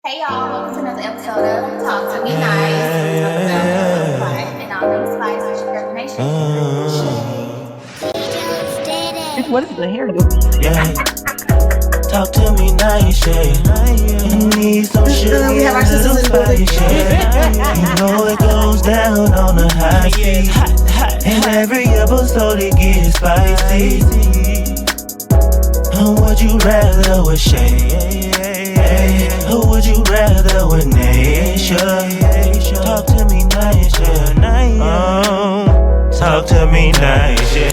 Hey y'all, welcome to another episode of Talk to Me Nice. We talk about life and all things spice with your girl Nation. What is the hair doing? Yeah. Talk to me nice, yeah. You need some shit, We have our sisters in the building. yeah. You know it goes down on the high speed. And every episode it gets spicy. Would you rather with Shay? Or would you rather with Nation? Talk to me nice, yeah. Talk to me nice, yeah.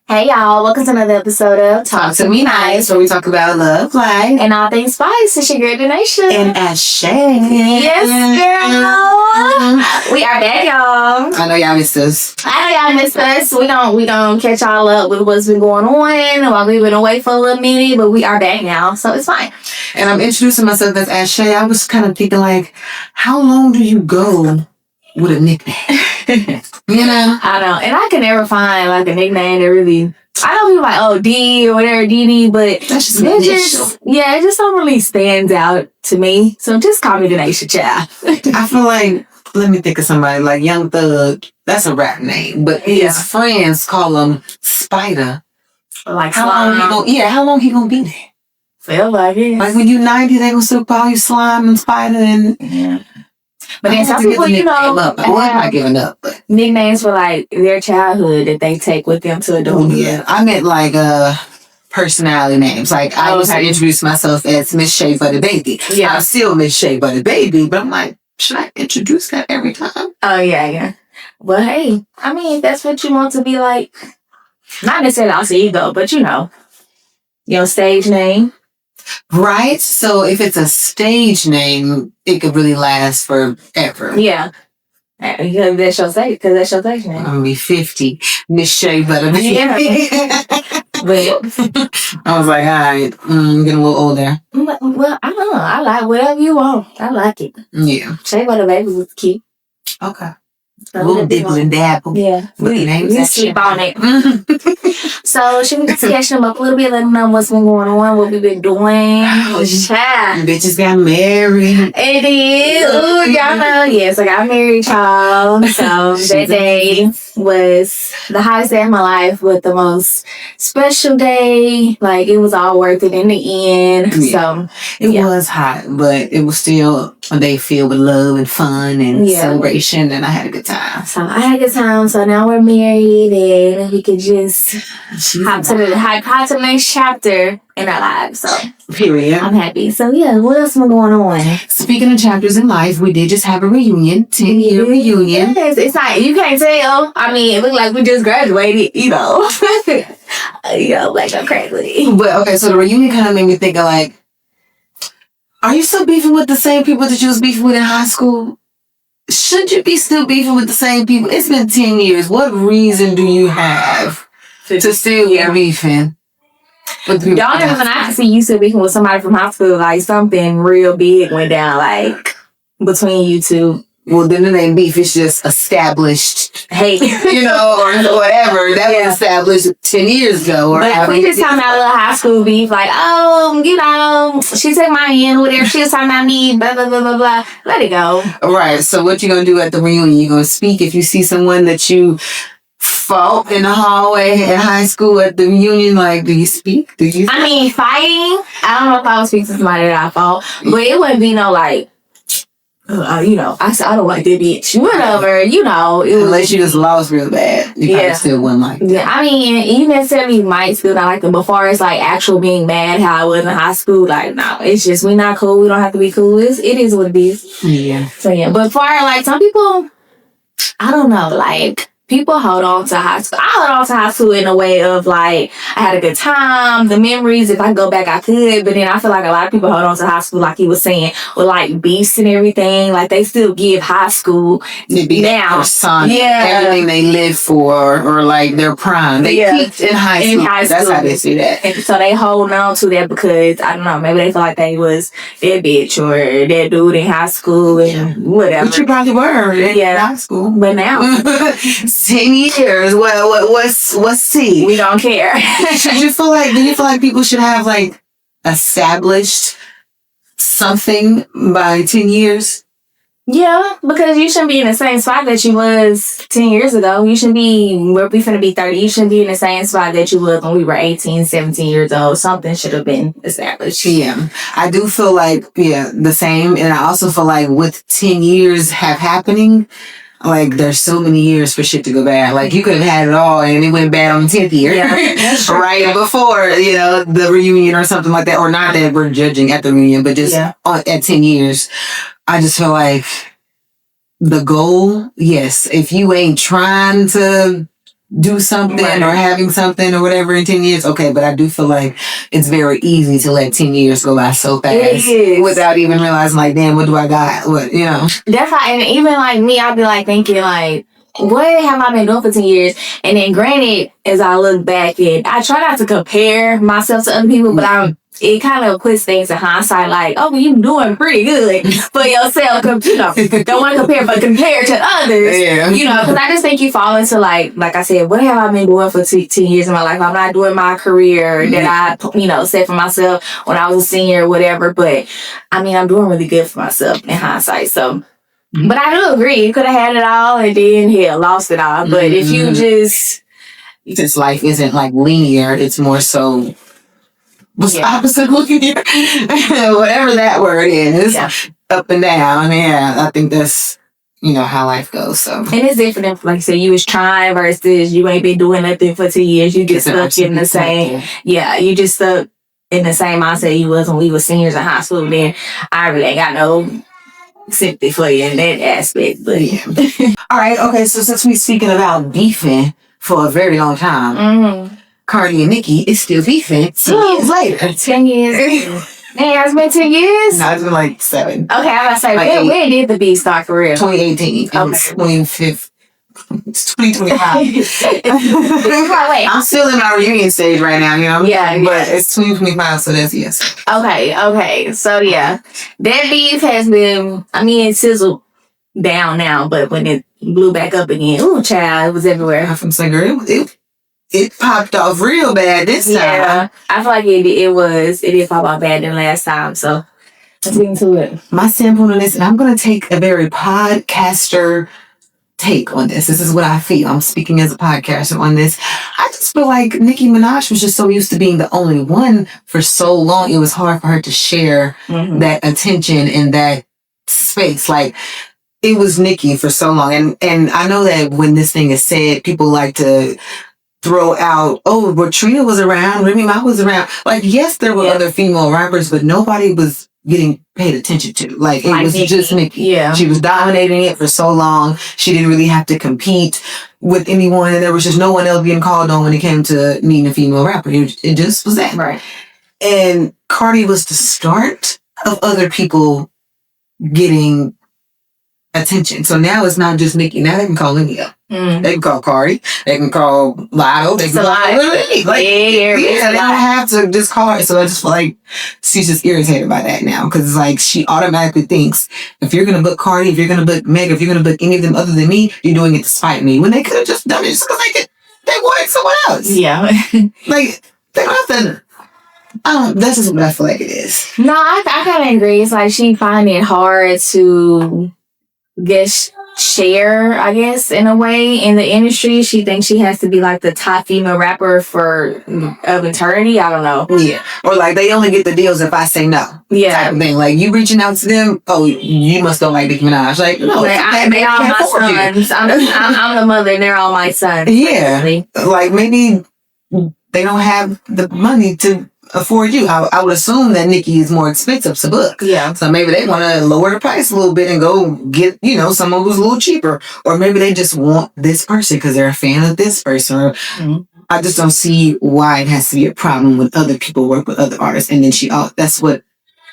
Hey y'all, welcome to another episode of Talk to Me Nice, where we talk about love, life, and all things spice. It's your girl Nation. and Ashay. Yes, girl. We are back, y'all. I know y'all missed us. I know y'all missed us. We don't catch y'all up with what's been going on while we've been away for a little minute, but we are back now, so it's fine. And I'm introducing myself as Ashay. I was kind of thinking, like, how long do you go with a nickname? You know? I know, and I can never find like a nickname that really. I know people like, oh, D or whatever, DD, but That's just it initial. it just don't really stand out to me. So just call me the Nation Child. I feel like, let me think of somebody like Young Thug. That's a rap name, but his friends call him Spider. Like How long he gonna be there? feel like it. Like when you 90, they gonna still call you Slime and Spider and Yeah. But then I some have to people, give the you know, nickname up. Well, I'm not have giving up, but nicknames for like their childhood that they take with them to adulthood. yeah, I meant like personality names. Like I used to introduce myself as Miss Shea Butter Baby. Yeah. I'm still Miss Shea Butter Baby, but I'm like, should I introduce that every time? Oh yeah. Well, hey, I mean, if that's what you want to be like, not necessarily alter ego, but you know, your stage name. Right? So if it's a stage name, it could really last forever. Yeah. Because that's your stage name. I'm gonna be 50. Miss Shea Butter Baby. Yeah. But I was like, all right, I'm getting a little older. well, I don't know. I like whatever you want. I like it. Yeah. Shea Butter Baby was cute. Okay. So A little dibble and dabble. yeah. But the name's We that sleep shit. on it. So should we just catch them up a little bit, let them know what's been going on, what we've been doing? Child. Bitches got married. It is. Ooh, y'all know. Yes, I got married, y'all. So that day was the hottest day of my life, but the most special day. Like, it was all worth it in the end. Yeah. So It was hot, but it was still a day filled with love and fun and Yeah. celebration, and I had a good time. I had a good time. So now we're married, and we could just hop to the next chapter in our lives. So Period. I'm happy. So yeah, what else been going on? Speaking of chapters in life, we did just have a reunion, 10-year reunion. Yes, it's not, you can't tell. I mean, it looked like we just graduated, you know. Like I'm crazy. But okay, so the reunion kind of made me think of like, are you still beefing with the same people that you was beefing with in high school? Should you be still beefing with the same people? It's been 10 years. What reason do you have to still be beefing with the people? Y'all never when I can see you still beefing with somebody from high school, like something real big went down, like between you two. Well, then it ain't beef. It's just established, Hey, you know, or whatever. That was established 10 years ago. Or but we just talking about a little high school beef, like, oh, you know, she took my hand, whatever. She was talking about me, blah, blah, blah, blah, blah. Let it go. Right. So what you going to do at the reunion? You going to speak if you see someone that you fought in the hallway in high school at the reunion? Like, do you speak? I mean, fighting, I don't know if I would speak to somebody that I fought, but it wouldn't be no, like, you know, I said, I don't like that bitch. Whatever, you know. It was, unless you just lost real bad. You probably still wouldn't like that. Yeah, I mean, you necessarily might still not like them. But as far as like actual being mad, how I was in high school, like, no, it's just, we're not cool. We don't have to be cool. It is what it is. Yeah. So, yeah. But for like some people, I don't know, like, people hold on to high school. I hold on to high school in a way of like, I had a good time, the memories, if I go back, I could. But then I feel like a lot of people hold on to high school, like he was saying, with like beefs and everything. Like they still give high school now. Persona, everything they live for, or like their prime. They peaked in high school. That's how they see that. And so they hold on to that because, I don't know, maybe they feel like they was that bitch or that dude in high school and whatever. But you probably were in high school. But now. 10 years. What's C? We don't care. Do you feel like people should have like established something by 10 years? Yeah, because you shouldn't be in the same spot that you was 10 years ago. You shouldn't be, we're finna be 30. You shouldn't be in the same spot that you was when we were 18, 17 years old. Something should have been established. Yeah. I do feel like, the same. And I also feel like with 10 years have happening, like there's so many years for shit to go bad. Like you could have had it all and it went bad on the 10th year. Yeah, right before, the reunion or something like that. Or not that we're judging at the reunion, but just at 10 years. I just feel like the goal, yes, if you ain't trying to do something or having something or whatever in 10 years, okay, but I do feel like it's very easy to let 10 years go by so fast without even realizing, like, damn, what do I got? That's how, and even like me, I'll be like thinking like, what have I been doing for 10 years? And then granted, as I look back, and I try not to compare myself to other people, but it kind of puts things in hindsight like, oh, well, you're doing pretty good for yourself. Don't want to compare, but compare to others. Yeah. Because I just think you fall into like I said, what have I been doing for 10 years in my life? I'm not doing my career that I, set for myself when I was a senior or whatever. But I mean, I'm doing really good for myself in hindsight. So, but I do agree. You could have had it all and then, lost it all. But if you since life isn't like linear, it's more so, what's the opposite looking here? Whatever that word is, up and down. Yeah, I think that's, how life goes. So, and it's different if, like I said, you was trying versus you ain't been doing nothing for 2 years. You just stuck in the same, you just stuck in the same mindset you was when we were seniors in high school. Then I really ain't got no sympathy for you in that aspect. But all right, okay. So since we speaking about beefing for a very long time. Cardi and Nicki is still beefing 10 years later. 10 years. Man, it's been 10 years? No, it's been like 7. Okay, I'm about to say, when did the beef start for real? 2018. Okay. It's 25th. It's 2025. Wait. I'm still in my reunion stage right now, Yeah. But it's 2025, so that's yes. Okay. So, that beef has been, it sizzled down now, but when it blew back up again, ooh, child, it was everywhere. I'm saying, girl, it popped off real bad this time. Yeah, I feel like it did pop off bad than last time. So let's get into it. My standpoint on this, and I'm going to take a very podcaster take on this. This is what I feel. I'm speaking as a podcaster on this. I just feel like Nicki Minaj was just so used to being the only one for so long. It was hard for her to share that attention in that space. Like, it was Nicki for so long. And I know that when this thing is said, people like to throw out, but Trina was around, Remy Ma was around. Like, yes, there were other female rappers, but nobody was getting paid attention to. Like, it was Nicki. Just Nicki. Yeah. She was dominating it for so long. She didn't really have to compete with anyone, and there was just no one else getting called on when it came to needing a female rapper. It just was that. Right. And Cardi was the start of other people getting attention. So now it's not just Nicki. Now they can call any up. They can call Cardi. They can call Lotto. They can call me. They don't have to just call her. So I just feel like she's just irritated by that now. Because it's like she automatically thinks, if you're going to book Cardi, if you're going to book Meg, if you're going to book any of them other than me, you're doing it to spite me. When they could have just done it just because they wanted someone else. Yeah. Like, they don't have to. That's just what I feel like it is. No, I kind of agree. It's like she find it hard to share, I guess, in a way, in the industry. She thinks she has to be like the top female rapper of eternity. I don't know. Yeah. Or like they only get the deals if I say no. Yeah. Type of thing. Like, you reaching out to them, you must don't like Nicki Minaj. Like, no, they all my sons. I'm the mother and they're all my sons. Yeah. Basically. Like, maybe they don't have the money to afford you. I would assume that Nicki is more expensive to book. Yeah. So maybe they want to lower the price a little bit and go get, someone who's a little cheaper. Or maybe they just want this person because they're a fan of this person. Or I just don't see why it has to be a problem when other people work with other artists. And then that's what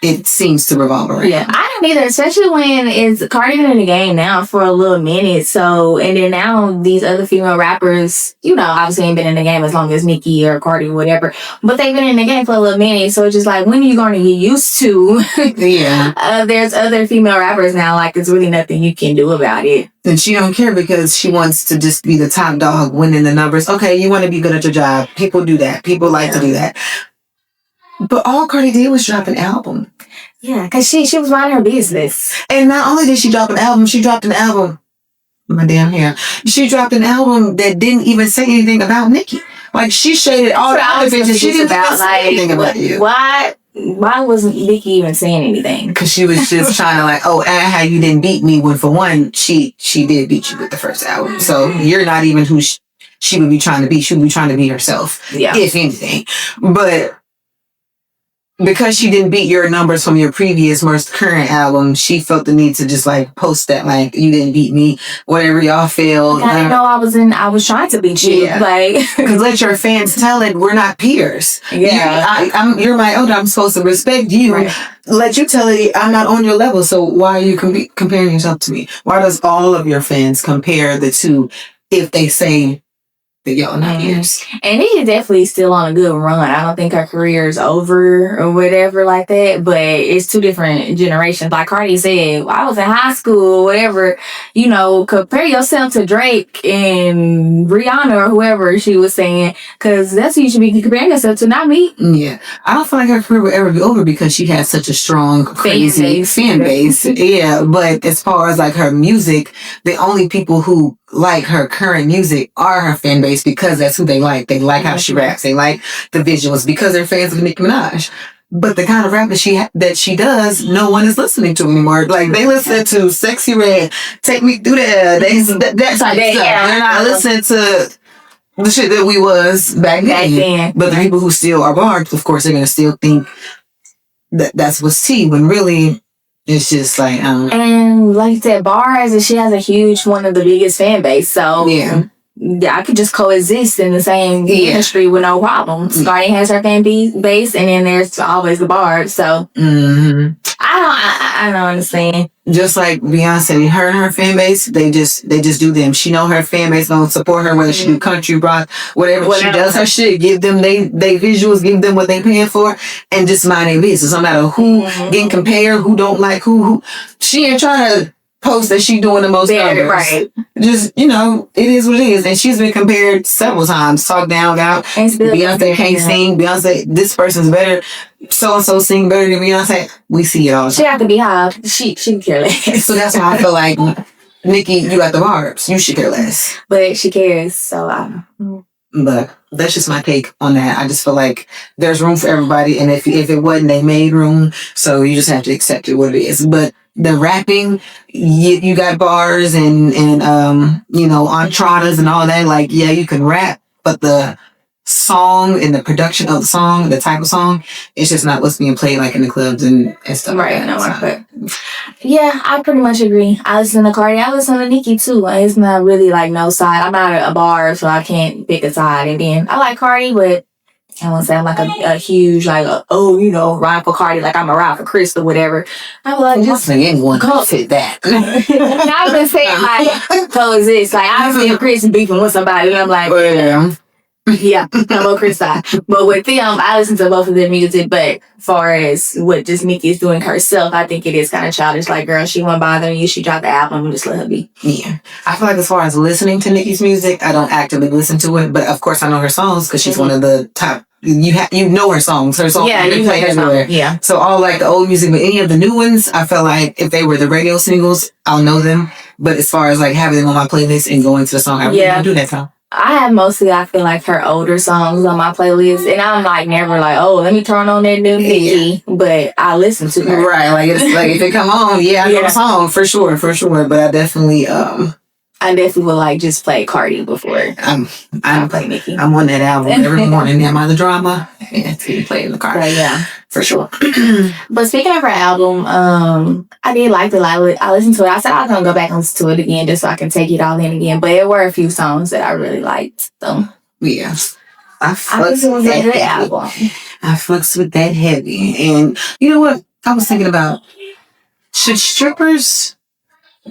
it seems to revolve around. Yeah, I don't either, especially when it's Cardi been in the game now for a little minute. So, and then now these other female rappers, obviously ain't been in the game as long as Nicki or Cardi or whatever, but they've been in the game for a little minute. So it's just like, when are you going to get used to? Yeah. There's other female rappers now, like it's really nothing you can do about it. And she don't care because she wants to just be the top dog, winning the numbers. Okay, you want to be good at your job. People do that. People like to do that. But all Cardi did was drop an album. Yeah, because she was minding her business. And not only did she drop an album, she dropped an album. My damn hair. She dropped an album that didn't even say anything about Nicki. Like, she shaded all the other bitches. She didn't say anything about you. Why wasn't Nicki even saying anything? Because she was just trying to how you didn't beat me when, for one, she did beat you with the first album. So you're not even who she would be trying to be. She would be trying to be herself, if anything. But because she didn't beat your numbers from your previous, most current album, she felt the need to just post that you didn't beat me, whatever y'all feel. I didn't know I was trying to beat you. Yeah. Because let your fans tell it, we're not peers. Yeah. You're my older, I'm supposed to respect you. Right. Let you tell it, I'm not on your level, so why are you comparing yourself to me? Why does all of your fans compare the two if they say that y'all not peers? And Nicki's definitely still on a good run. I don't think her career is over or whatever like that, but it's two different generations. Like Cardi said, I was in high school or whatever, compare yourself to Drake and Rihanna or whoever she was saying, because that's who you should be comparing yourself to, not me. Yeah. I don't feel like her career will ever be over because she has such a strong, crazy fan base. Yeah, but as far as her music, the only people who like her current music are her fan base because that's who they like. They like how she raps. They like the visuals because they're fans of Nicki Minaj. But the kind of rap that she does, no one is listening to anymore. They listen to Sexy Red, Take Me Through There, that type of stuff. They're not listening to the shit that we was back then. But the people who still are barbed, of course, they're going to still think that's what's tea, when really it's just and like you said, bars, and she has one of the biggest fan base. So I could just coexist in the same industry with no problems. Cardi has her fan base, and then there's always the bars. So I don't understand. Just like Beyonce, her and her fan base, they just do them. She know her fan base gonna support her, whether she do country, rock, whatever she does her shit. Give them they visuals, give them what they paying for, and just mind their business. No matter who getting compared, who don't like who. She ain't trying to post that she doing the most numbers. Right. Just, it is what it is. And she's been compared several times. Talk down, Beyonce can't sing. Beyonce, this person's better. So-and-so sing better than Beyonce. We see it all the time. She have to be high. She care less. So that's why I feel like, Nicki, you got the barbs. You should care less. But she cares, so But that's just my take on that. I just feel like there's room for everybody. And if it wasn't, they made room. So you just have to accept it what it is. But the rapping, you got bars and entradas and all that. You can rap, but the song and the production of the song, the type of song, it's just not what's being played in the clubs and stuff. Right, yeah, I pretty much agree. I listen to Cardi, I listen to Nicki too. It's not really no side. I'm not a bar, so I can't pick a side. And then I like Cardi, but I won't say I'm a huge ride for Cardi, I'm a ride for Chris or whatever. I'm just saying anyone could fit that. I've been saying coexist. I see Chris beefing with somebody, and I'm yeah, I'm on Chris side. But with them, I listen to both of their music. But as far as what just Nicki is doing herself, I think it is kind of childish. Girl, she wasn't bothering you. She dropped the album and just let her be. Yeah. I feel like as far as listening to Nicki's music, I don't actively listen to it. But of course, I know her songs because she's one of the top. You know her songs. Her songs you play everywhere. Yeah. So all the old music, but any of the new ones, I feel like if they were the radio singles, I'll know them. But as far as having them on my playlist and going to the song, I really don't do that time. I have mostly, I feel her older songs on my playlist, and I'm never let me turn on that new Nicki, but I listen to her. Right, it's if it come on, I know the song for sure, but I definitely would just play Cardi before I play Nicki. I'm on that album every morning. Am I the drama? Yeah, to play in the car. Right, yeah. For sure. But speaking of her album, I did like it. I listened to it. I said I was going to go back and listen to it again just so I can take it all in again. But there were a few songs that I really liked. So yeah. I think it was a good album. I fucks with that heavy. And you know what? I was thinking about, should strippers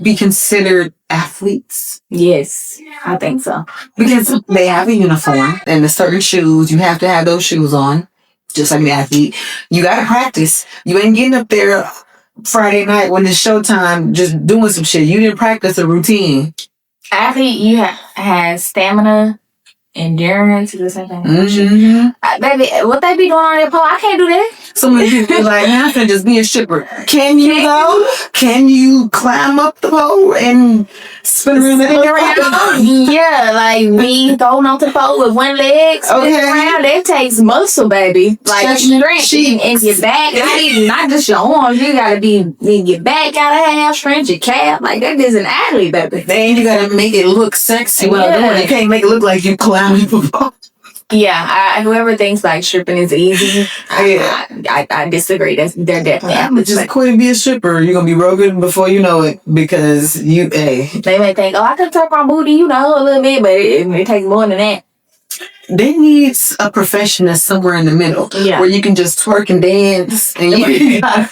be considered athletes? Yes, I think so. Because they have a uniform and the certain shoes. You have to have those shoes on, just like an athlete. You got to practice. You ain't getting up there Friday night when it's showtime just doing some shit. You didn't practice a routine. Athlete, you has stamina, endurance, the same thing. Baby, what they be doing on that pole, I can't do that. So many people be like, I can just be a stripper. Can you though? Can you climb up the pole and spin around the pole? Yeah, like me going onto the pole with one leg, spinning around, that takes muscle, baby. Like strength and your back. Not just your arms. You gotta your back gotta have strength, your calf. Like that is an athlete, baby. Then you gotta make it look sexy while doing it. You can't make it look like you climbing the pole. Yeah, whoever thinks like stripping is easy, I disagree. They're definitely just quit and be a stripper. You're gonna be broken before you know it because they may think, I can twerk my booty, a little bit, but it takes more than that. They need a profession that's somewhere in the middle, where you can just twerk and dance and you gotta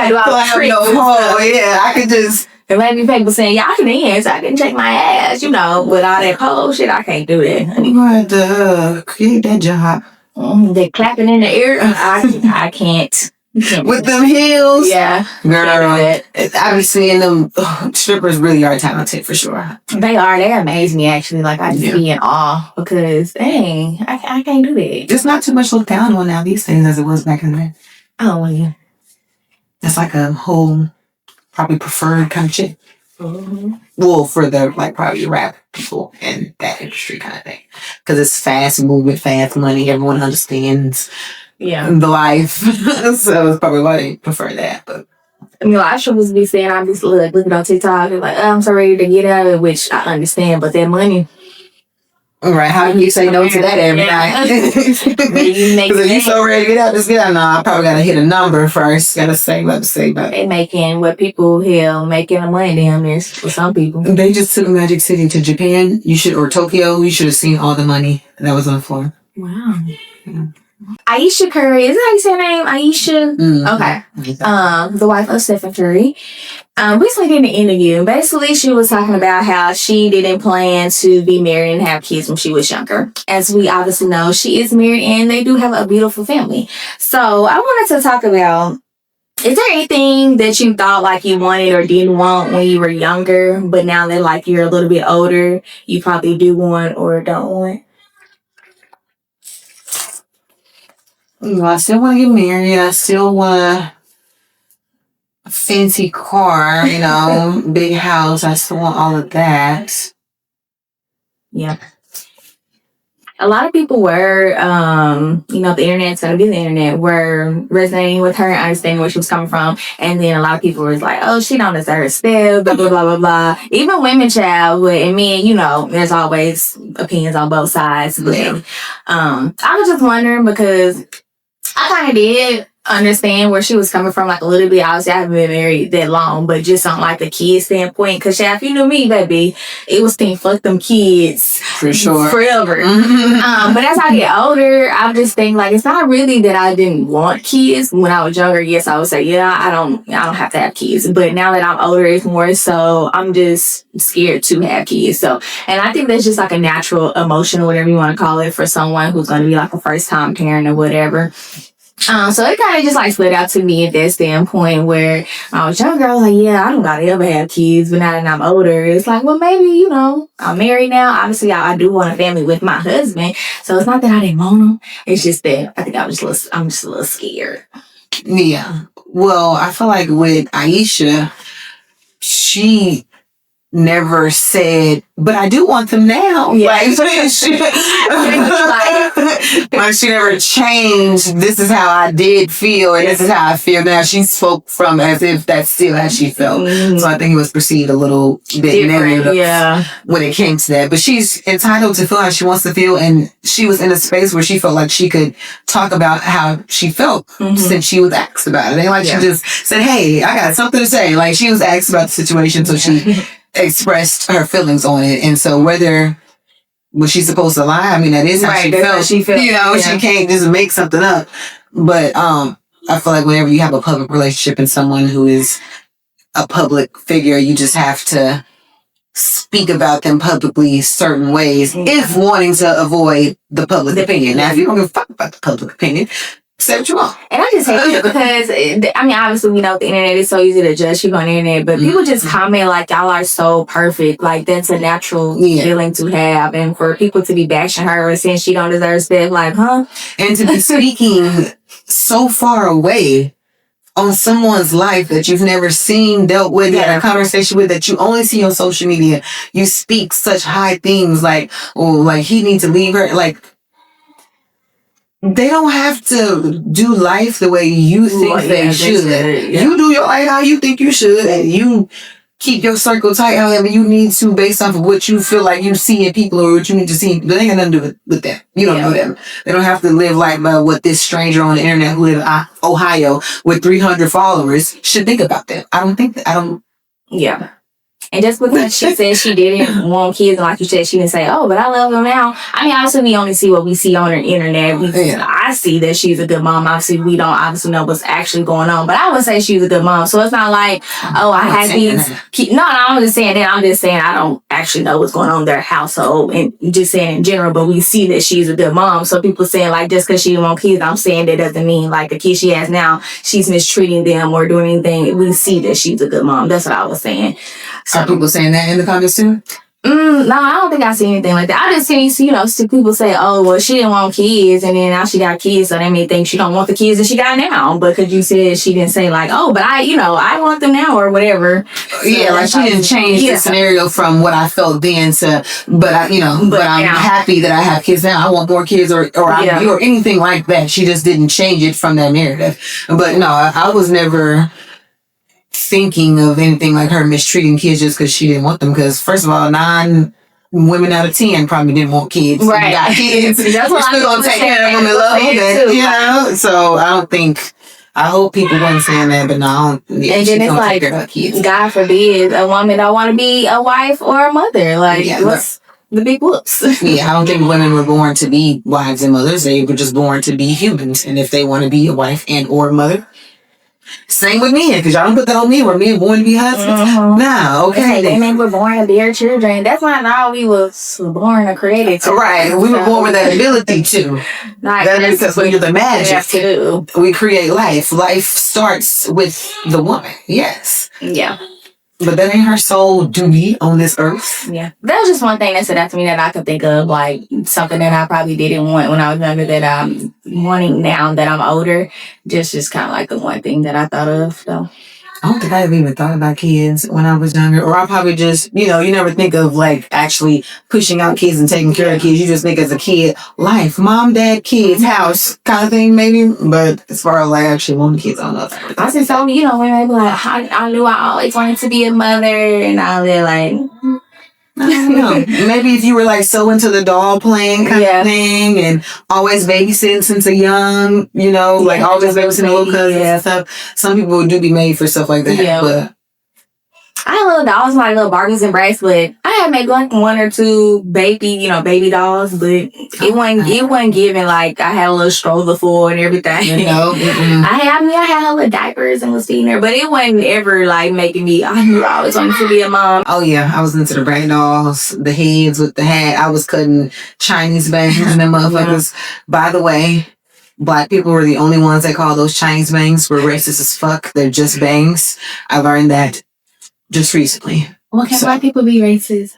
do all the tricks. I could just. And maybe people saying, I can dance, I can shake my ass, with all that pole shit, I can't do that. You had to create that job. They clapping in the air, I can't. With them heels? Yeah. Girl, I be seeing them, strippers really are talented for sure. They are, they amaze me actually, like I just be in awe because, dang, I can't do that. There's not too much look down on now these days as it was back in the day. Oh, yeah. It's like a whole... probably preferred kind of shit. Well, for the probably rap people in that industry kind of thing, because it's fast movement, fast money. Everyone understands, the life, so it's probably why they prefer that. But I should be saying, I'm just looking on TikTok and I'm so ready to get out of it, which I understand, but that money. Right, how can you say no to that every night? Because if you so ready to get out, just get out. No, I probably gotta hit a number first. Gotta save up. They making what people making the money damn near for some people. They just took Magic City to Japan. Or Tokyo. You should have seen all the money that was on the floor. Wow. Yeah. Ayesha Curry, is that how you say her name? Ayesha? Okay. The wife of Stephen Curry. Recently did an interview. Basically, she was talking about how she didn't plan to be married and have kids when she was younger. As we obviously know, she is married and they do have a beautiful family. So I wanted to talk about, is there anything that you thought like you wanted or didn't want when you were younger, but now that like you're a little bit older, you probably do want or don't want? I still want to get married. I still want a fancy car, big house. I still want all of that. Yeah. A lot of people were, the internet's going to be the internet, were resonating with her, understanding where she was coming from. And then a lot of people was like, oh, she don't deserve spell, blah, blah, blah, blah, blah. Even women, child, and men, there's always opinions on both sides. But I was just wondering because I kind of did understand where she was coming from, like a little bit. Obviously, I haven't been married that long, but just on like a kid standpoint, because if you knew me, baby, it was fuck them kids for sure forever. But as I get older, I just think like it's not really that I didn't want kids when I was younger. Yes, I would say I don't have to have kids, but now that I'm older, it's more so I'm just scared to have kids. So, and I think that's just like a natural emotion or whatever you want to call it for someone who's going to be like a first time parent or whatever. So it kind of just like split out to me at that standpoint where I was younger, I was like, I don't gotta ever have kids, but now that I'm older, it's like, well, maybe, I'm married now. Obviously, I do want a family with my husband. So it's not that I didn't want them. It's just that I think I'm just a little scared. Yeah. Well, I feel like with Ayesha, she never said, but I do want them now. Yeah. Like she never changed. This is how I did feel, and this is how I feel now. She spoke from as if that's still how she felt. So I think it was perceived a little bit negative when it came to that. But she's entitled to feel how she wants to feel, and she was in a space where she felt like she could talk about how she felt since she was asked about it. And like she just said, hey, I got something to say. Like she was asked about the situation, so she expressed her feelings on it. And so whether was she supposed to lie, that is how she felt. She can't just make something up. But I feel like whenever you have a public relationship and someone who is a public figure, you just have to speak about them publicly certain ways if wanting to avoid the public opinion. Now, if you don't give a fuck about the public opinion, say what you want. And I just hate it because, I mean, obviously we know the internet is so easy to judge people on the internet, but people just comment like, y'all are so perfect. Like, that's a natural feeling to have. And for people to be bashing her or saying she don't deserve stuff, like, huh? And to be speaking so far away on someone's life that you've never seen, dealt with, had a conversation with, that you only see on social media. You speak such high things like, oh, like he needs to leave her. Like, they don't have to do life the way you think they should. You do your life how you think you should, and you keep your circle tight however you need to based off of what you feel like you see in people or what you need to see. But they ain't got nothing to do with them. You don't know them. They don't have to live life by what this stranger on the internet who lives in Ohio with 300 followers should think about them. I don't. Yeah. And just because she said she didn't want kids, and like you said, she didn't say, oh, but I love them now. I mean, obviously, we only see what we see on the internet. I see that she's a good mom. Obviously, we don't obviously know what's actually going on. But I would say she's a good mom. So it's not like, oh, I had these kids. No, I'm just saying that. I'm just saying I don't actually know what's going on in their household. And just saying in general, but we see that she's a good mom. So people saying, like, just because she didn't want kids, I'm saying that doesn't mean, like, the kids she has now, she's mistreating them or doing anything. We see that she's a good mom. That's what I was saying. Are people saying that in the comments too? No, I don't think I see anything like that. I just see, people say, oh, well, she didn't want kids, and then now she got kids, so they may think she don't want the kids that she got now. But because you said she didn't say, like, oh, but I want them now, or whatever. So like she didn't change the scenario from what I felt then to, but I'm happy that I have kids now. I want more kids, or anything like that. She just didn't change it from that narrative. But no, I was never thinking of anything like her mistreating kids just because she didn't want them. Because first of all, 9 women out of 10 probably didn't want kids. Right. Got kids. That's what still gonna take care of them and love them. You know. So I don't think. I hope people weren't saying that, but no, I don't. Yeah, and then it's like, God forbid, a woman don't want to be a wife or a mother. Like, what's the big whoops? I don't think women were born to be wives and mothers. They were just born to be humans. And if they want to be a wife and or a mother, same with men, because y'all don't put that on me. Were men born to be husbands? Nah, okay. Women were born to bear children. That's not all we was born or created to. Right. We were born with that ability to. That is because when you're the magic, to do. We create life. Life starts with the woman. Yes. Yeah. But that ain't her sole duty on this earth. Yeah. That was just one thing that stood out to me that I could think of, like something that I probably didn't want when I was younger that I'm wanting now that I'm older. Just kind of like the one thing that I thought of, though. I don't think I ever even thought about kids when I was younger. Or I probably just, you never think of like actually pushing out kids and taking care of kids. You just think as a kid, life, mom, dad, kids, house kind of thing maybe. But as far as like actually wanting kids, I don't know. I said, so, when I be like, I knew I always wanted to be a mother and all that, like... I don't know. Maybe if you were like so into the doll playing kind of thing and always babysitting since a young, like always babysitting little cousins and stuff. Some people do be made for stuff like that. Yeah. But I had little dolls, like little Barbies and bracelets. I had maybe like 1 or 2 baby dolls, but it wasn't giving like I had a little stroller for and everything. I had little diapers and was feeding her, but it wasn't ever like making me. I knew I always wanted to be a mom. Oh yeah, I was into the rag dolls, the heads with the hat. I was cutting Chinese bangs and them motherfuckers. By the way, Black people were the only ones that called those Chinese bangs were racist as fuck. They're just bangs. I learned that just recently. Well, can Black people be racist?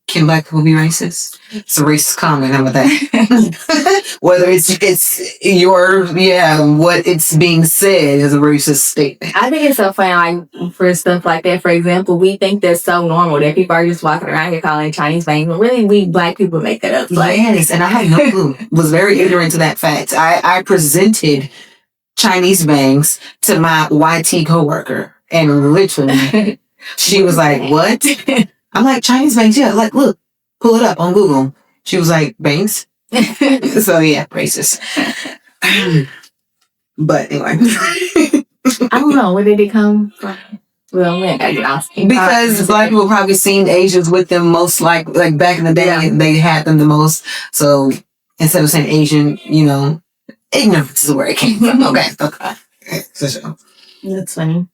Can Black people be racist? It's a racist comment. How about that? Whether it's what it's being said is a racist statement. I think it's so funny, like, for stuff like that. For example, we think that's so normal that people are just walking around here calling it Chinese bangs, but really, we Black people make that up. Like, yes, and I had no clue. Was very ignorant to that fact. I presented Chinese bangs to my YT coworker, and literally, she was like, "What?" I'm like, "Chinese bangs, yeah." Like, look, pull it up on Google. She was like, "Bangs." So yeah, racist. But anyway, I don't know, where did it come from? Well, man, I get off. Because Black people probably seen Asians with them most, like back in the day, they had them the most. So instead of saying Asian, ignorance is where it came from. Okay. Okay, for sure. That's funny.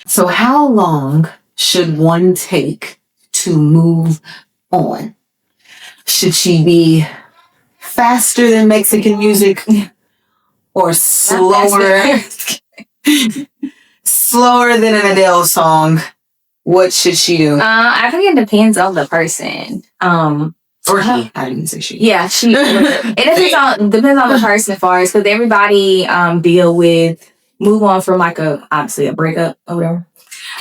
So how long should one take to move on? Should she be faster than Mexican music or slower slower than an Adele song? What should she do? I think it depends on the person. Or he. I didn't say she. Yeah, she. It depends on the person as far as because everybody deal with move on from like obviously a breakup or whatever.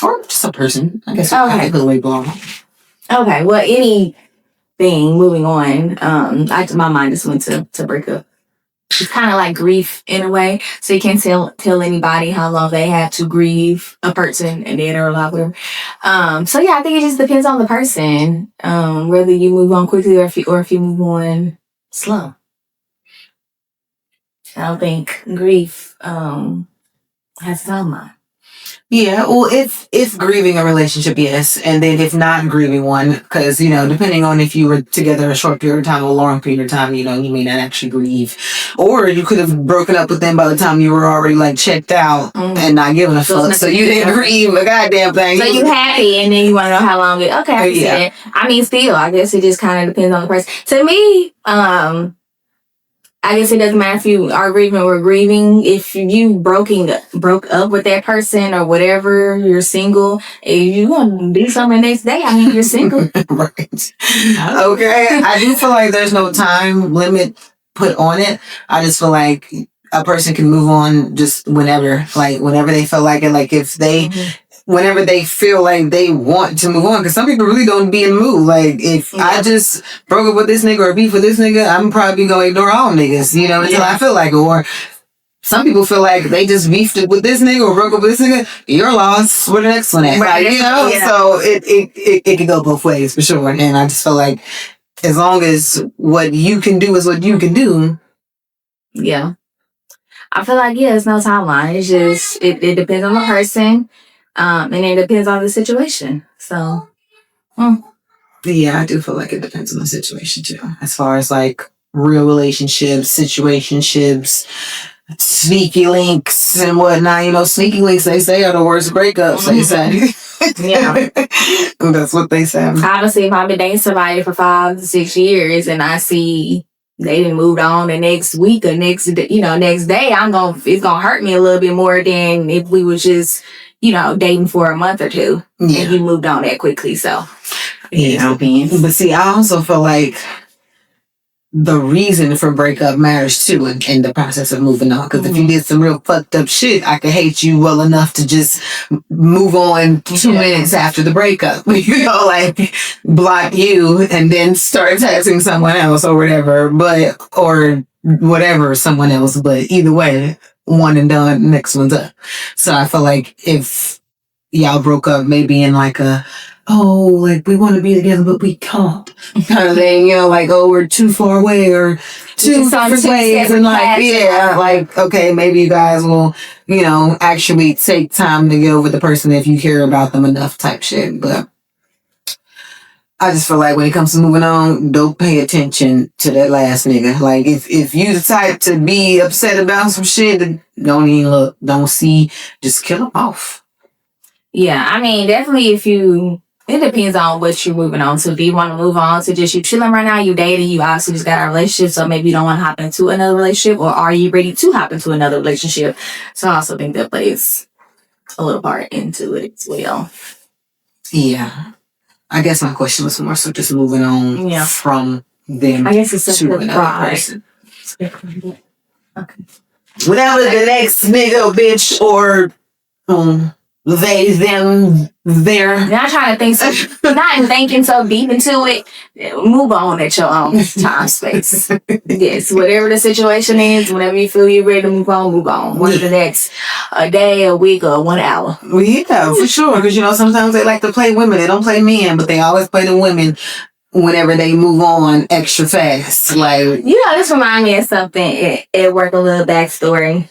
Or just a person. I guess Okay. I could label them. Okay, well anything moving on. My mind just went to breakup. It's kind of like grief in a way. So you can't tell anybody how long they have to grieve a person and dead or alive, whatever. So yeah, I think it just depends on the person. Whether you move on quickly or if you move on slow. I don't think grief has a timeline. Yeah, well, if grieving a relationship, yes, and then if not grieving one, because depending on if you were together a short period of time or a long period of time, you may not actually grieve, or you could have broken up with them by the time you were already like checked out and not giving a fuck, so you didn't grieve a goddamn thing. So you happy, and then you want to know how long it. Okay, I see it. I mean, still, I guess it just kind of depends on the person. To me, I guess it doesn't matter if you are grieving or grieving. If you broke up with that person or whatever, you're single, if you want to do something the next day, I mean, you're single. Right. Okay. I do feel like there's no time limit put on it. I just feel like a person can move on just whenever they feel like it. Like if they... Whenever they feel like they want to move on, because some people really don't be in the mood. Like, if I just broke up with this nigga or beef with this nigga, I'm probably going to ignore all niggas, until I feel like it. Or some people feel like they just beefed with this nigga or broke up with this nigga. You're lost. Where the next one at? Right. So it can go both ways for sure. And I just feel like as long as what you can do is what you can do. Yeah. I feel like, it's no timeline. It's just, it depends on the person. And it depends on the situation. So, Yeah, I do feel like it depends on the situation too. As far as like real relationships, situationships, sneaky links and whatnot. Sneaky links, they say, are the worst breakups, they say. Yeah. That's what they say. Obviously, if I've been dating somebody for 5 to 6 years and I see they done moved on the next week or next day, it's gonna hurt me a little bit more than if we was just, dating for a month or two and you moved on that quickly. So, it depends. But see, I also feel like the reason for breakup matters too in the process of moving on. Because if you did some real fucked up shit, I could hate you well enough to just move on 2 minutes after the breakup. Like block you and then start texting someone else or whatever. Someone else. But either way, one and done, next one's up. So I feel like if y'all broke up maybe in like we want to be together but we can't kind of thing, we're too far away or two different ways, and okay, maybe you guys will actually take time to get over the person if you care about them enough type shit. But I just feel like when it comes to moving on, don't pay attention to that last nigga. Like, if you the type to be upset about some shit, then don't even look, don't see, just kill him off. Yeah, I mean, definitely it depends on what you're moving on to. Do you want to move on to just you chilling right now, you dating, you obviously just got a relationship, so maybe you don't want to hop into another relationship, or are you ready to hop into another relationship? So I also think that plays a little part into it as well. Yeah. I guess my question was more so just moving on from them I guess it's to another person. Okay. Whatever the next nigga or bitch or they, them, their. Not trying to think not thinking so deep into it. Move on at your own time space. Yes, whatever the situation is, whenever you feel you're ready to move on. Whether the next a day, a week, or 1 hour. Well, yeah, for sure. Because sometimes they like to play women. They don't play men, but they always play the women whenever they move on extra fast. Like, this reminds me of something at work. A little backstory.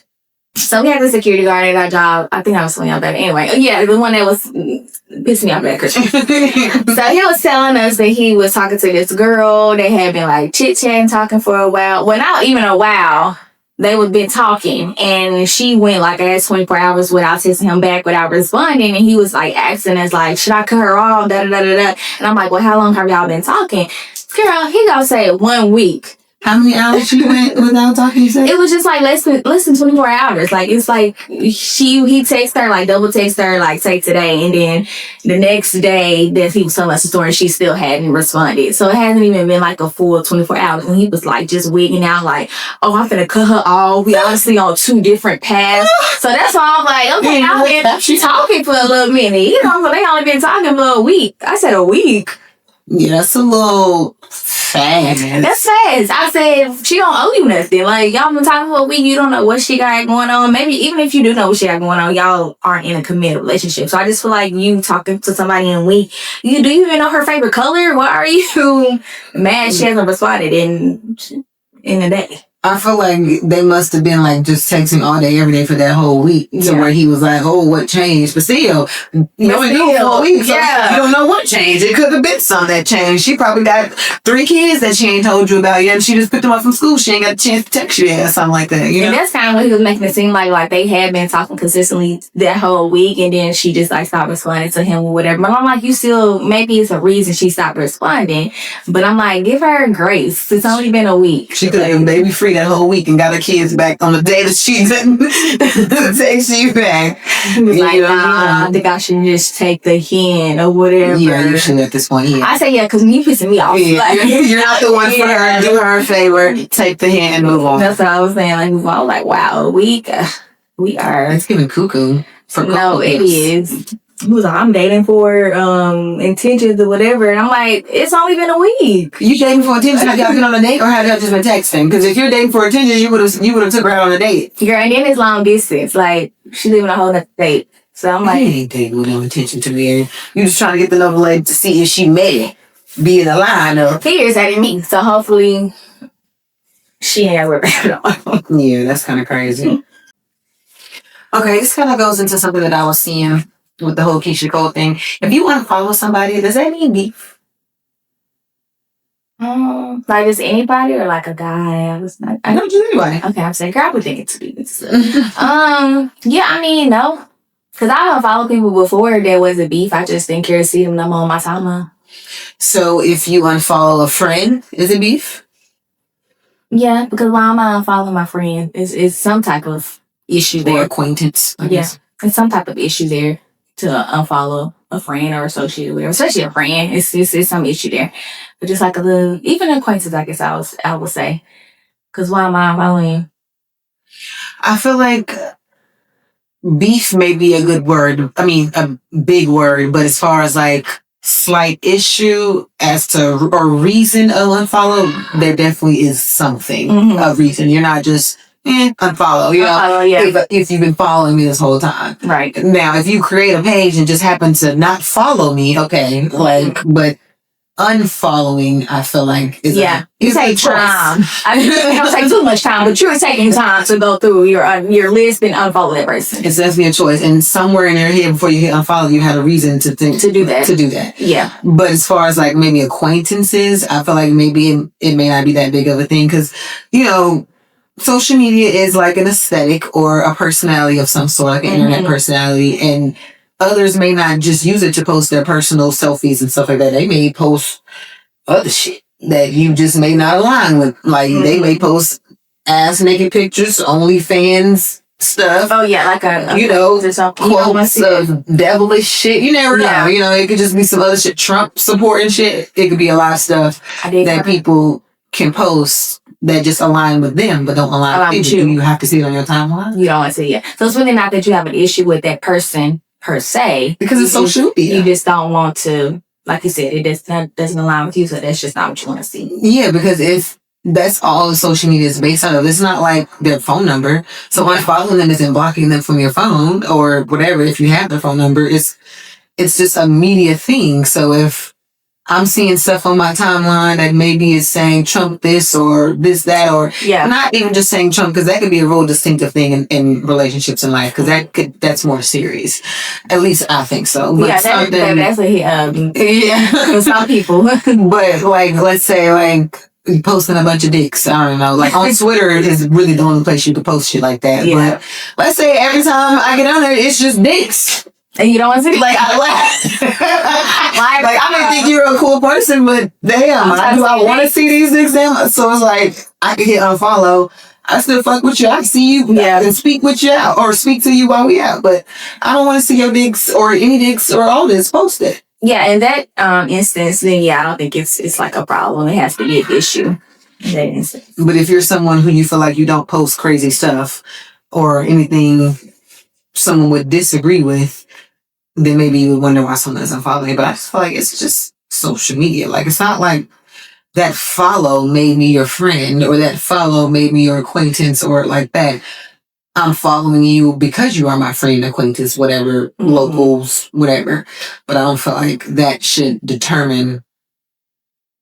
So we had the security guard at our job. I think I was telling y'all that anyway. The one that was pissing me off that Christian. So he was telling us that he was talking to this girl. They had been like chit-chatting, talking for a while. Well, not even a while. they would been talking, and she went like I guess 24 hours without texting him back, without responding, and he was like asking us like, should I cut her off? Da da da da da. And I'm like, well, how long have y'all been talking? Girl, he gonna say 1 week. How many hours she went without talking? You said it was just like less than 24 hours. Like it's like he texted her, like double texted her, like say today, and then the next day that he was telling us the story, she still hadn't responded. So it hasn't even been like a full 24 hours. And he was like just wigging out, like, oh, I'm finna cut her off. We honestly on 2 different paths. So that's why I'm like, okay, y'all been talking for a little minute. You know, so they only been talking for a week. I said a week. Yeah, that's a little fast. That's fast. I said, she don't owe you nothing. Like, y'all been talking for a week. You don't know what she got going on. Maybe even if you do know what she got going on, y'all aren't in a committed relationship. So I just feel like you talking to somebody in a week. Do you even know her favorite color? Why are you mad she hasn't responded in a day? I feel like they must have been like just texting all day, every day for that whole week to where he was like, oh, what changed? But still, you only know for a week, so you don't know what changed. It could have been something that changed. She probably got 3 kids that she ain't told you about yet, and she just picked them up from school. She ain't got a chance to text you yet or something like that. You know? And that's kind of what he was making it seem like they had been talking consistently that whole week, and then she just like stopped responding to him or whatever. But I'm like, you still, maybe it's a reason she stopped responding. But I'm like, give her grace. It's only been a week. She could have been baby free that whole week and got her kids back on the day that she didn't text you back. He was like, nah, I think I should just take the hint or whatever. Yeah, you should at this point. Yeah. I say, yeah, because you pissing me off. Yeah. Like, you're not the one for her. Do her a favor, take the hint and move on. That's what I was saying. Like, move on. I was like, wow, a week. We are. It's giving cuckoo. No, it is. He was like, I'm dating for intentions or whatever. And I'm like, it's only been a week. You dating for intentions? Have y'all been on a date, or have y'all just been texting? Because if you're dating for intentions, you would have took her out on a date. Girl, and then it's long distance. Like, she living a whole nother state. So I'm like, you ain't dating with no intention to be in. You just trying to get the number lady to see if she may be in the lineup. he is at me. So hopefully she ain't got to worry about it. Yeah, that's kind of crazy. Okay, this kind of goes into something that I was seeing with the whole Keisha Cole thing. If you want to follow somebody, does that mean beef? Like just anybody or like a guy? I just anybody. Okay, I'm saying, girl, I would think it's beef. Yeah, I mean, no. Because I don't follow people before there was a beef. I just didn't care to see them no more on my timeline. So if you unfollow a friend, is it beef? Yeah, because why am I unfollowing my friend? It's some type of issue there. Or acquaintance, I guess. It's some type of issue there to unfollow a friend or associate with, especially a friend. It's some issue there. But just like a little, even acquaintance, I guess I would say. Because why am I unfollowing? I feel like beef may be a good word. I mean, a big word. But as far as like slight issue as to or reason of unfollow, there definitely is something of reason. You're not just unfollow, you know, if you've been following me this whole time. Right. Now, if you create a page and just happen to not follow me, okay, like, but unfollowing, I feel like is you take time. I mean, it don't take too much time, but you're taking time to go through your list and unfollow that person. It's definitely a choice, and somewhere in your head before you hit unfollow, you had a reason to think to do that. Yeah. But as far as like maybe acquaintances, I feel like maybe it may not be that big of a thing because you know. Social media is like an aesthetic or a personality of some sort, like an internet personality, and others may not just use it to post their personal selfies and stuff like that. They may post other shit that you just may not align with. Like they may post ass naked pictures, OnlyFans stuff. Oh yeah, like a quotes of devilish shit. You never know. You know, it could just be some other shit, Trump supporting shit. It could be a lot of stuff that people can post that just align with them, but don't align with you. You have to see it on your timeline. You don't want to see it. So it's really not that you have an issue with that person per se. Because it's social media. You just don't want to, like you said, it doesn't align with you, so that's just not what you want to see. Yeah, because if that's all social media is based on, it's not like their phone number. So unfollowing them isn't blocking them from your phone or whatever. If you have their phone number, it's just a media thing. So if I'm seeing stuff on my timeline that maybe is saying Trump this or this, that, or not even just saying Trump, because that could be a real distinctive thing in relationships in life, because that's more serious. At least I think so. But that's for some people. But like, let's say like posting a bunch of dicks. I don't know. Like on Twitter is really the only place you can post shit like that. Yeah. But let's say every time I get on there, it's just dicks. And you don't want to see Like I like I may think you're a cool person, but damn, do I want to see these dicks? Damn. So it's like I can hit unfollow. I still fuck with you. I see you and speak with you or speak to you while we out. But I don't want to see your dicks or any dicks or all this posted. Yeah, in that instance, then I don't think it's like a problem. It has to be an issue in that instance. But if you're someone who you feel like you don't post crazy stuff or anything someone would disagree with, then maybe you would wonder why someone doesn't follow you. But I just feel like it's just social media. Like it's not like that follow made me your friend or that follow made me your acquaintance or like that. I'm following you because you are my friend, acquaintance, whatever, locals, whatever. But I don't feel like that should determine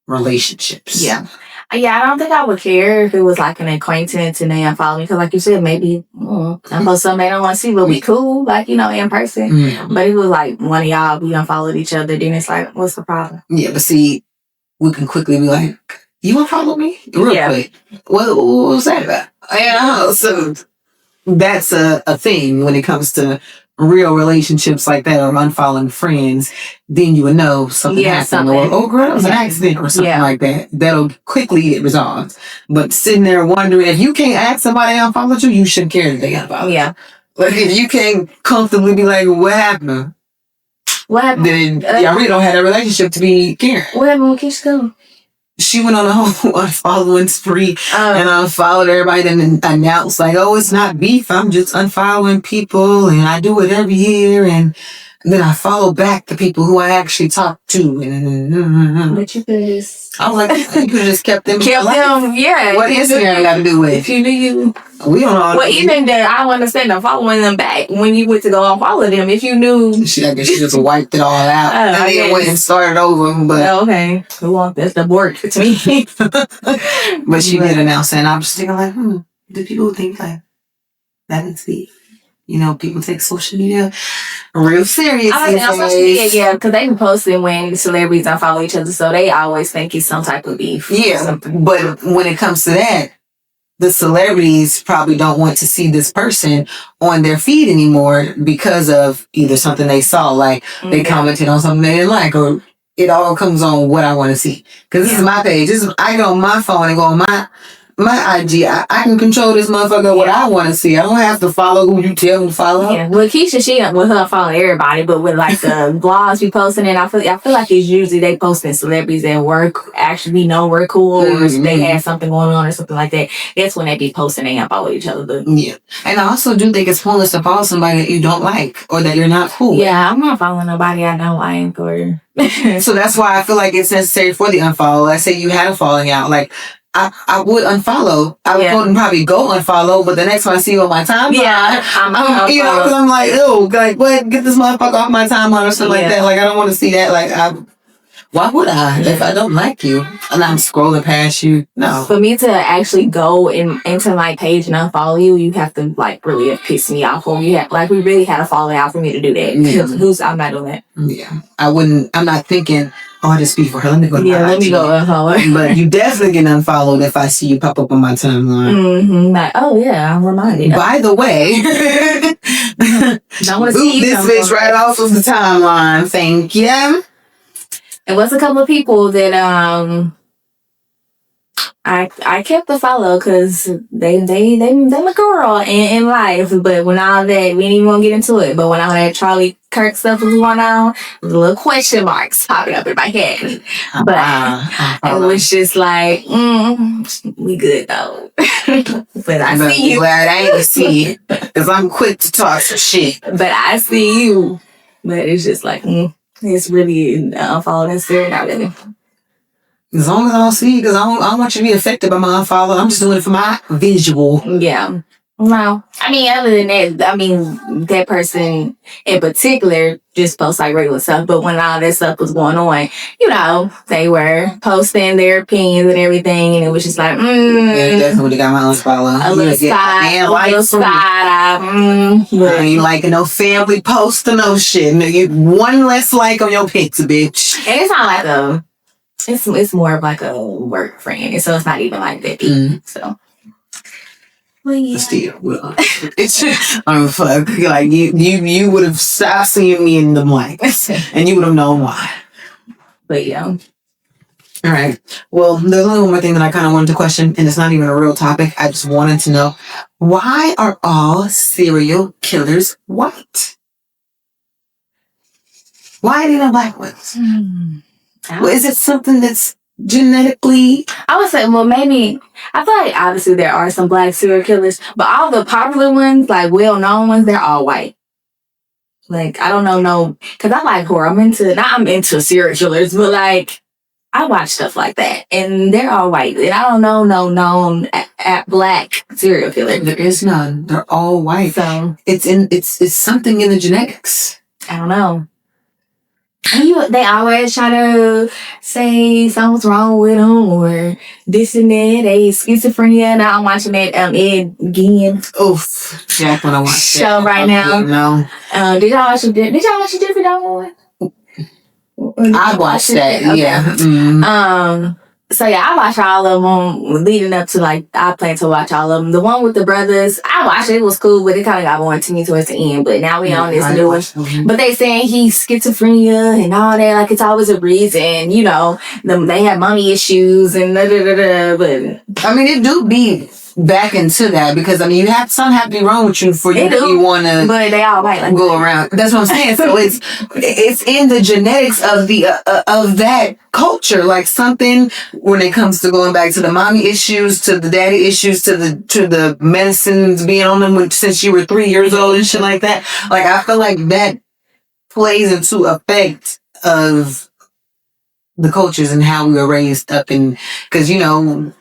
relationships. Yeah. Yeah, I don't think I would care if it was like an acquaintance and they unfollow me. Because like you said, maybe I post something they don't want to see, but we cool, like, in person. Mm. But if it was like one of y'all, we unfollowed each other, then it's like, what's the problem? Yeah, but see, we can quickly be like, you unfollow me? Real quick. What was that about? So that's a thing when it comes to real relationships like that or unfollowing friends. Then you would know something happened or, oh girl, it was an accident or something like that. That'll quickly get resolved. But sitting there wondering, if you can't ask somebody to unfollow you, you shouldn't care if they unfollow you. Yeah. Like if you can't comfortably be like, what happened? What happened? Then y'all really don't have a relationship to be caring. What happened with Keisha? She went on a whole unfollowing spree and unfollowed everybody and announced like, oh, it's not beef. I'm just unfollowing people and I do it every year. And then I follow back the people who I actually talk to. But you could just... I was like, you could have just kept them. Kept them, yeah. What Instagram got to do with? If you knew you... We don't know. Well, even then, I don't understand them following them back when you went to go unfollow them. If you knew... I guess she just wiped it all out. And then went and started over. But okay. Well, that's the work to me. But she did announce it. And I'm just thinking like, do people think like that is beef? People take social media real serious. On social media, because they be posting when celebrities unfollow each other, so they always think it's some type of beef. Yeah, but when it comes to that, the celebrities probably don't want to see this person on their feed anymore because of either something they saw, like they commented on something they didn't like, or it all comes on what I want to see. Because this is my page. I go on my phone and go on my IG. I can control this motherfucker what I want to see. I don't have to follow who you tell me to follow. Yeah, well, Keisha, she with her following everybody, but with like the blogs we posting, and I feel like it's usually they posting celebrities that actually we're cool, or they have something going on or something like that. That's when they be posting and unfollow each other. Yeah, and I also do think it's pointless to follow somebody that you don't like or that you're not cool with. Yeah, I'm not following nobody I don't like or. So that's why I feel like it's necessary for the unfollow. Let's say you had a falling out, like. I would unfollow. I would probably go unfollow, but the next time I see you on my timeline, because I'm like, ew, like, what? Get this motherfucker off my timeline or something like that. Like, I don't want to see that. Like, why would I if I don't like you and I'm scrolling past you? No. For me to actually go into my page and unfollow you, you have to like really have pissed me off, or we really had a falling out for me to do that. Yeah. I'm not doing that. Yeah, I wouldn't. I'm not thinking. Oh, I just speak for her. Let me go. Let me go unfollow. But you definitely get unfollowed if I see you pop up on my timeline. Like, oh yeah, I'm reminded. By the way, don't want to see this bitch right off of the timeline. Thank you. It was a couple of people that I kept the follow because they my girl in life. But when all that, we didn't even want to get into it. But when all that Charlie Kirk stuff was going on, the little question marks popping up in my head. But it was just like, we good though. But I see you. Glad I ain't see it because I'm quick to talk some shit. But I see you. But it's just like, it's really unfollow necessary not really. As long as I don't see it, because I don't want you to be affected by my unfollow. I'm just doing it for my visual. Yeah. No. I mean, other than that, that person in particular just posts like regular stuff. But when all that stuff was going on, they were posting their opinions and everything. And it was just like, Yeah, that's when they got my unfollow. A little side eye. I ain't liking no family post or no shit. You one less like on your picture, bitch. And it's not like It's more of like a work friend, and so it's not even like that deep. So. Well, yeah. Still, well, it's fuck. Like you would have stopped seeing me in the blanks, and you would have known why. But yeah. All right. Well, there's only one more thing that I kind of wanted to question, and it's not even a real topic. I just wanted to know, why are all serial killers white? Why are they not black ones? Well, is it something that's genetically? I would say, well, maybe, I feel like obviously there are some black serial killers, but all the popular ones, like well-known ones, they're all white. Like, I don't know, no, because I like horror. I'm into serial killers, but like, I watch stuff like that, and they're all white. And I don't know no known at black serial killer. There is none. They're all white. So it's something in the genetics. I don't know. They always try to say something's wrong with them or this and that. They schizophrenia. Now I'm watching that Ed Gein. Oof. Jack, when I watch show right now. No. Did y'all watch the Jeffrey Dahmer one? I watched that. Okay. Yeah. Mm-hmm. So yeah, I watched all of them leading up to like, I plan to watch all of them. The one with the brothers, I watched it. It was cool, but it kind of got boring to me towards the end. But now we on this new one. But they saying he's schizophrenia and all that. Like, it's always a reason, you know. They have mommy issues and da-da-da-da. But I mean, it do be back into that because, I mean, something have to be wrong with you for you want to. But they all white. Like, go around. That's what I'm saying. So it's in the genetics of the of that culture. Like something when it comes to going back to the mommy issues, to the daddy issues, to the medicines being on them since you were 3 years old and shit like that. Like I feel like that plays into effect of the cultures and how we were raised up in, because you know,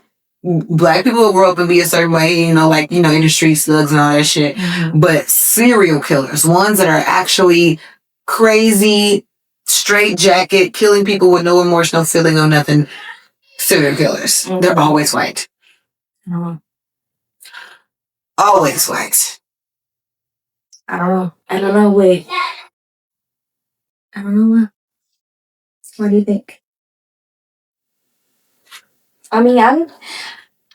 Black people will grow up and be a certain way, you know, like, you know, in the street slugs and all that shit. Mm-hmm. But serial killers, ones that are actually crazy, straight jacket, killing people with no remorse, no feeling, no nothing. Serial killers. Mm-hmm. They're always white. Mm-hmm. Always white. I don't know. Wait. I don't know. What do you think? I mean,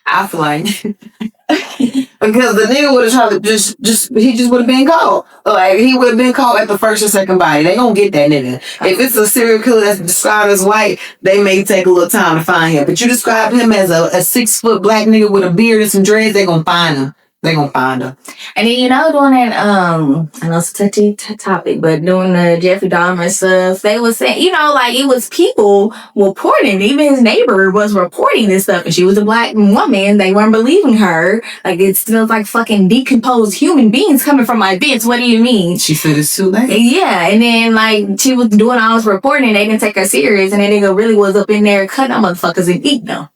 I feel like because the nigga would have tried to he just would have been caught. Like he would have been caught at the first or second body. They gonna get that nigga. If it's a serial killer that's described as white, they may take a little time to find him. But you describe him as a 6 foot black nigga with a beard and some dreads, they gonna find him. They gonna find him. And then, you know, doing that, I know it's a touchy topic, but doing the Jeffrey Dahmer stuff, they was saying, you know, like, it was people reporting, even his neighbor was reporting this stuff, and she was a black woman, they weren't believing her. Like, it smells like fucking decomposed human beings coming from my bitch, what do you mean? She said it's too late. Yeah, and then, like, she was doing all this reporting, they didn't take her serious, and that nigga really was up in there cutting them motherfuckers and eating them.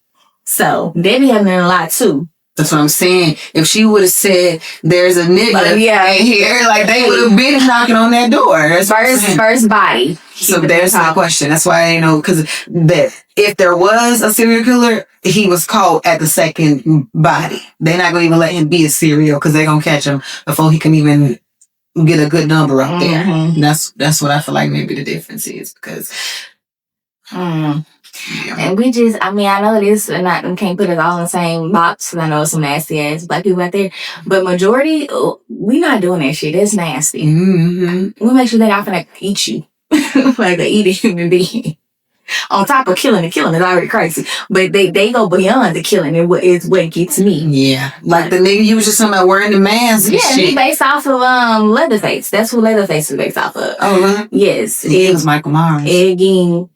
So, they be having a lot, too. That's what I'm saying. If she would have said, there's a nigga in here, like, they would have been knocking on that door. That's first body. So there's my question. That's why, you know, because if there was a serial killer, he was caught at the second body. They're not going to even let him be a serial because they're going to catch him before he can even get a good number up there. Mm-hmm. That's what I feel like maybe the difference is because... Yeah. And we just, I mean, I know this, and I can't put it all in the same box, because I know some nasty ass black people out there, but majority, we not doing that shit. That's nasty. Mm-hmm. We make sure they're not gonna eat you. Like they eat a human being. On top of killing, the killing is already crazy. But they go beyond the killing, and is what gets me. Yeah. Like the nigga you was just talking about wearing the mask and shit. Yeah, he based off of Leatherface. That's who Leatherface is based off of. Oh, really? Yes. It gives Michael Myers. Ed Gein.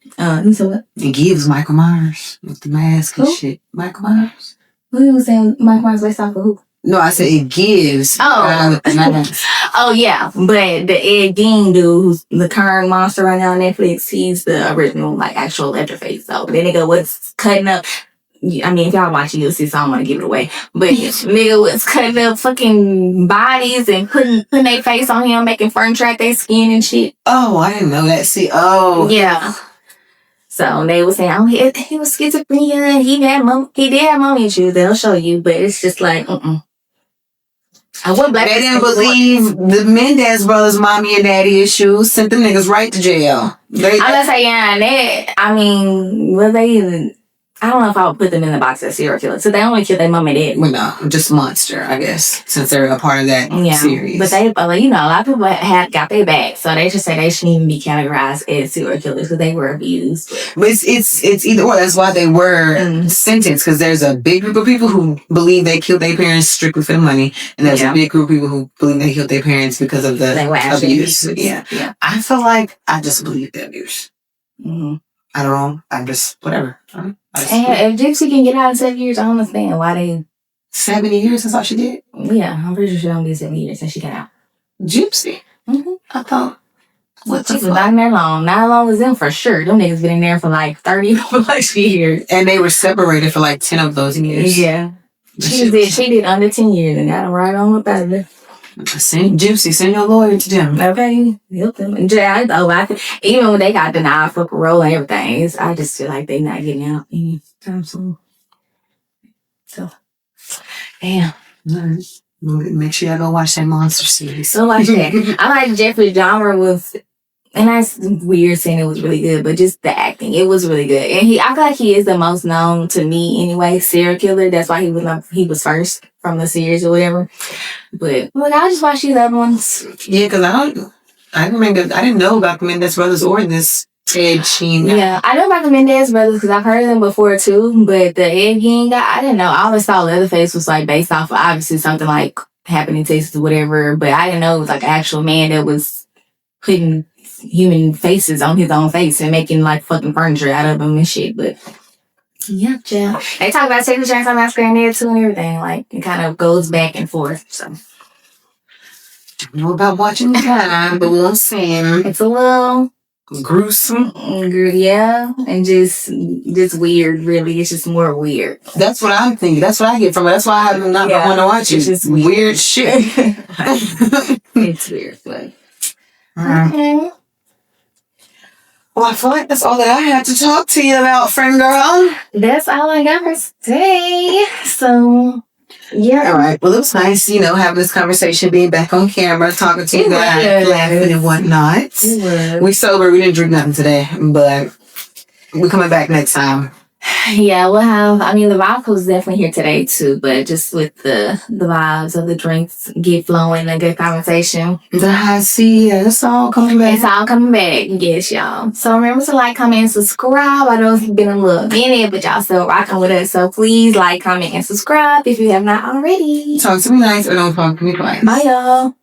You said what? It gives Michael Myers with the mask and shit. Michael Myers. Who was saying Michael Myers based off of who? No, I said it gives. Oh. Oh, yeah. But the Ed Gein dude, who's the current monster right now on Netflix, he's the original, like, actual Leatherface. So, but that nigga was cutting up. I mean, if y'all watch it, you'll see, so I don't want to give it away. But nigga was cutting up fucking bodies and putting their face on him, making furniture out their skin and shit. Oh, I didn't know that. See, oh. Yeah. So they were saying, he was schizophrenia. He did have mommy issues. They'll show you, but it's just like, And what black They didn't believe the Mendez brothers' mommy and daddy issues. Sent the niggas right to jail. I'm gonna say, yeah, that, I mean, was they even, I don't know if I would put them in the box as serial killers. So they only killed their mom and dad. Well, no, just monster, I guess, since they're a part of that series. But they, you know, a lot of people had got their back, so they just say they shouldn't even be categorized as serial killers because they were abused. But it's either or. That's why they were sentenced, because there's a big group of people who believe they killed their parents strictly for the money, and there's a big group of people who believe they killed their parents because of the abuse. Yeah, I feel like I just believe the abuse. Mm-hmm. I don't know. I'm just whatever. And if Gypsy can get out in 7 years, I don't understand why they 70 years. That's all she did. Yeah, I'm pretty sure she only did 7 years since she got out. Gypsy. Mm-hmm. I thought. What she was not in there long. Not as long as them for sure. Them niggas been in there for like 30 plus years. And they were separated for like 10 of those years. Yeah. She did under 10 years and got them right on with that. Gypsy, send your lawyer to them. Okay. Help them. Even when they got denied for parole and everything, I just feel like they not getting out anytime soon. So, damn. Right. Make sure y'all go watch that monster series. So watch that. I like Jeffrey Dahmer was, and that's weird saying it was really good, but just the acting, it was really good. And I feel like he is the most known to me anyway, serial killer. That's why he was first from the series or whatever. But I'll just watch these other ones. Yeah, because I didn't know about the Mendez brothers or this Ed Sheen guy. Yeah, I know about the Mendez brothers because I've heard of them before too, but the Ed Gein guy, I didn't know. I always thought Leatherface was like based off of obviously something like happened in Texas or whatever, but I didn't know it was like an actual man that was putting human faces on his own face and making like fucking furniture out of them and shit. But yeah, child. They talk about Texas Chainsaw Massacre in there too and everything. Like it kind of goes back and forth. So I don't know about watching the time, but we'll see. It's a little gruesome. Yeah, and just weird. Really, it's just more weird. That's what I'm thinking. That's what I get from it. That's why I have not want to watch it. It's just weird shit. It's weird, but okay. Well, I feel like that's all that I had to talk to you about, friend girl. That's all I got for today. So, yeah. All right. Well, it was nice, having this conversation, being back on camera, talking to you guys, laughing and whatnot. We sober. We didn't drink nothing today, but we're coming back next time. Yeah, we'll have, the vodka was definitely here today too, but just with the vibes of the drinks get flowing and good conversation. The high C, it's all coming back. It's all coming back, yes, y'all. So remember to like, comment, and subscribe. I know it's been a little minute, but y'all still rocking with us. So please like, comment, and subscribe if you have not already. Talk to me nice or don't talk to me twice. Bye, y'all.